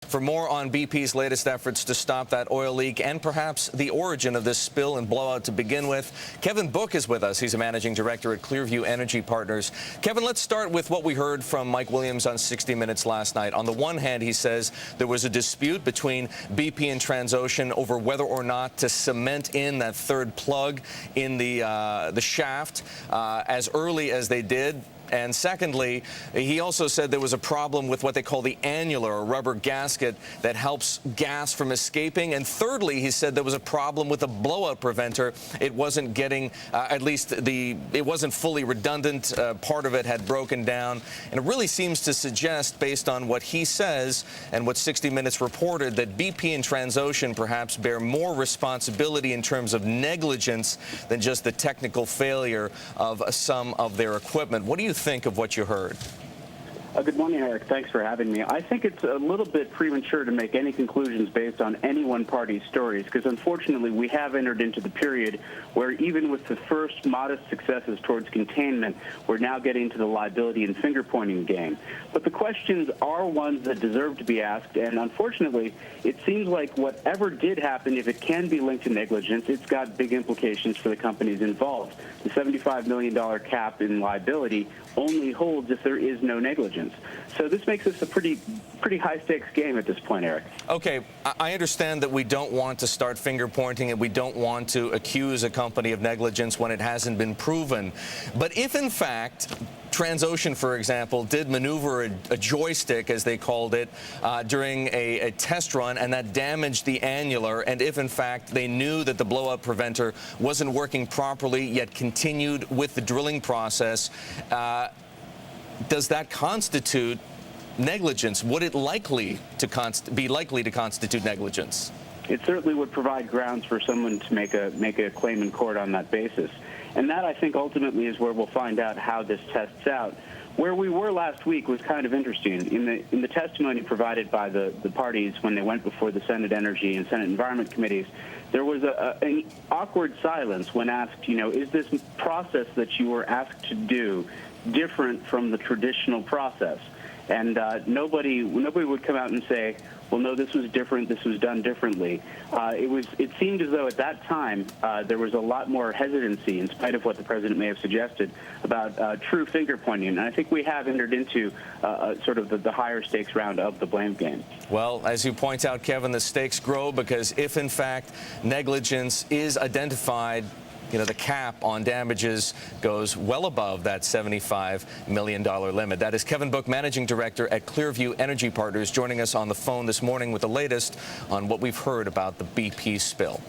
For more on BP's latest efforts to stop that oil leak and perhaps the origin of this spill and blowout to begin with, Kevin Book is with us. He's a managing director at Clearview Energy Partners. Kevin, let's start with what we heard from Mike Williams on 60 Minutes last night. On the one hand, he says there was a dispute between BP and Transocean over whether or not to cement in that third plug in the shaft as early as they did. And secondly, he also said there was a problem with what they call the annular, or rubber gasket, that helps gas from escaping. And thirdly, he said there was a problem with the blowout preventer. It wasn't getting, it wasn't fully redundant. Part of it had broken down. And it really seems to suggest, based on what he says and what 60 Minutes reported, that BP and Transocean perhaps bear more responsibility in terms of negligence than just the technical failure of some of their equipment. What do you think of what you heard? Good morning, Eric. Thanks for having me. I think it's a little bit premature to make any conclusions based on any one party's stories, because unfortunately we have entered into the period where even with the first modest successes towards containment, we're now getting to the liability and finger-pointing game. But the questions are ones that deserve to be asked, and unfortunately, it seems like whatever did happen, if it can be linked to negligence, it's got big implications for the companies involved. The $75 million cap in liability only holds if there is no negligence. So this makes this a pretty high-stakes game at this point, Eric. Okay, I understand that we don't want to start finger-pointing and we don't want to accuse a company of negligence when it hasn't been proven. But if, in fact, Transocean, for example, did maneuver a joystick, as they called it, during a test run, and that damaged the annular, and if, in fact, they knew that the blowout preventer wasn't working properly, yet continued with the drilling process, does that constitute negligence? Would it be likely to constitute negligence? It certainly would provide grounds for someone to make a claim in court on that basis. And that, I think, ultimately is where we'll find out how this tests out. Where we were last week was kind of interesting. In the testimony provided by the parties when they went before the Senate Energy and Senate Environment Committees, there was an awkward silence when asked, is this process that you were asked to do different from the traditional process? And nobody would come out and say, well, no, this was different, this was done differently. It seemed as though at that time there was a lot more hesitancy, in spite of what the president may have suggested, about true finger-pointing. And I think we have entered into sort of the higher stakes round of the blame game. Well, as you point out, Kevin, the stakes grow because if, in fact, negligence is identified, the cap on damages goes well above that $75 million limit. That is Kevin Book, Managing Director at Clearview Energy Partners, joining us on the phone this morning with the latest on what we've heard about the BP spill.